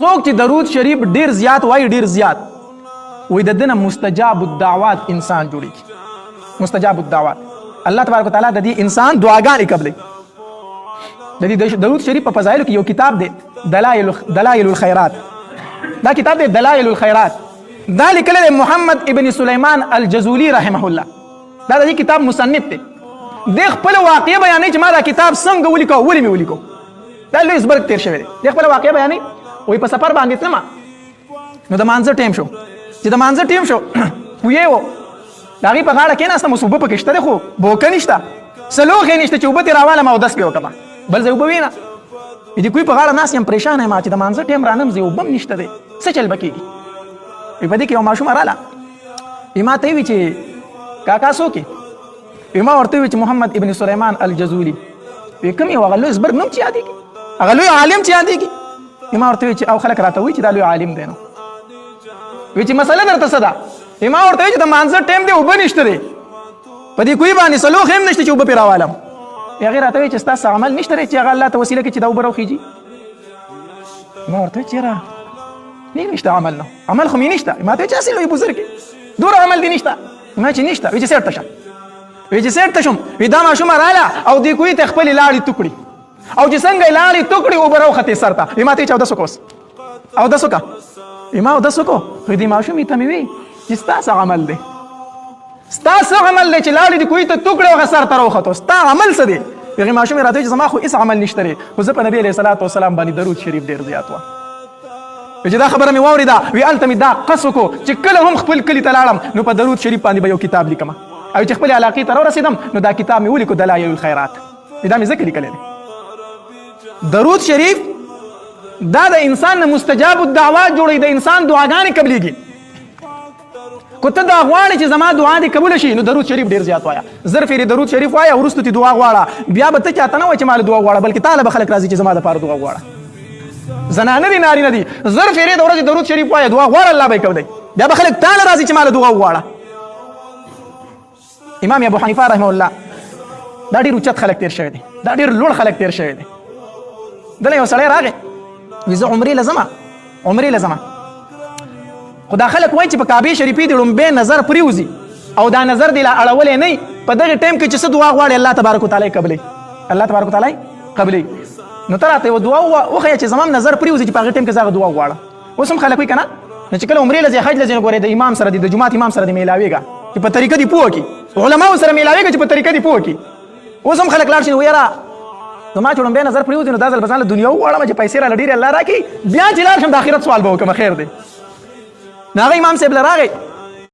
څوک چې درود شریف ډیر زیات وای ډیر زیات وای د دنه مستجاب الدعوات انسان جوړیږي. مستجاب الدعوات الله تبارک وتعالى د دې انسان دعاګانې قبلې. د دې درود شریف په فضایلو کې یو کتاب دی دلائل الخيرات. دا کتاب دی دلائل الخيرات. دا لیکل دی محمد ابن سلیمان الجزولی رحمه الله. دا د دې کتاب مصنف دی. د خپل واقعي بیانې چې ما دا کتاب څنګه ولیکو ولې مې ولیکو. دا لویسبرګ تیر شوی دی. د خپل واقعي بیانې وای په سفر باندې تلم نو د مانځه ټیم شو چې د مانځه ټیم شو وې و دا غي په غاړه کې ناستم صوبه پکې شته خو بوکه نشته سلوخه نشته چې وبته راواله ما ودس پیو کما بل زه وبوینا دې کوئی په غاړه ناس یم پریشان یم چې د مانځه ټیم رانم زه وبم نشته دی څه چل بکیږي په دې کې یو ماشوم رااله ایما ته وی چې کاکا سو کې ایما ورته وی چې محمد ابن سلیمان الجزولی کوم یو غلو زبر نوم چې یادې کی غلو عالم چې یادې کی ایما ورته وی چې او خلک راته وی چې دا لوی عالم دی نو وی چې مسله درته څه ده ایما ورته وی چې د مانځه ټیم دی وب نشته دی په دې کوئی باندې سلوخ هم نشته چې وب پیراوالم هغه راته وی چې تاسو عمل نشته چې هغه الله ته وسیله کې چې دا وبرو خيږي ایما ورته چې را نه نشته عمل نو عمل خو مې نشته ما ته چې اصل وي بزرګ دور عمل دی نشته ما چې نشته وی چې سر تشم وی چې سر تشم وی دا ماشوم رااله او دې کوئی ته خپل لاړې ټوکړي او چې څنګه لاړې ټوکړي وبرو خته سرته ایما ته چې 1400 کوس او 200 کا ایما 200 کو دې ماشوم ته مې وی چې تاسو عمل دی تاسو عمل دی چې لاړې دې کوئی ته ټوکړي او سر ته راوخته تاسو عمل څه دی هغه ماشوم راته چې زما خو هیڅ عمل نشته لري خو زه په نبی عليه الصلاه والسلام باندې درود شریف ډیر زیات و چې دا خبره مې واوریدا وی التم دا قصو کو چې کله هم خپل کلی ته لاړم نو په درود شریف باندې به یو کتاب لیکم او چې خپل علاقې ته ورسیدم نو دا کتاب مې ولیکو دلائل الخيرات دا مې ذکر لیکل درود شریف دا د انسان مستجاب الدعوات جوړي د انسان دعاګانې قبليږي کوته دا غواړي چې زما دعا دې قبول شي نو درود شریف ډیر زیات وایا زر فیر درود شریف وایا ورستو تی دعا غواړه بیا به ته چاته نه وای چې مال دعا غواړه بلکې طالب خلک راځي چې زما د پاره دعا غواړه زنانه دي نارینه دي زر فیر د ورځې درود شریف وایا دعا غواړه الله به کوي بیا به خلک تعالی راځي چې مال دعا غواړه امام ابو حنیفه رحمه الله دا ډیر اوچت خلک تیر شوی دي دا ډیر لوړ خلک تیر شوی دي دله یو سړی راغی ویزه عمرې لزما خدا خلک وایي چې په کعبه شریفې د لومبه نظر پریوزي او دا نظر دی لا اړولې نه په دغه ټیم کې چې څه دعا غواړي الله تبارک وتعالى قبلې الله تبارک وتعالى قبلې نو تراته و دعا وخه چې زمام نظر پریوزي چې په هغه ټیم کې زغه دعا غواړه اوس هم خلک وایي کنه چې کله عمرې لزه حج لزه غوړي د امام سره د جمعه امام سره د میلاویګا چې په طریقه دی پوه کی علماء سره میلاویګا چې په طریقه دی پوه کی اوس هم خلک لاړ شي ویرا زما چړم به نظر پریوزي نو دازل بساله دنیا وړم چې پیسې را لډیر الله راکي بیا چې لار شم د اخرت سوال به وکم خیر دی ناغه امام صاحب لراغه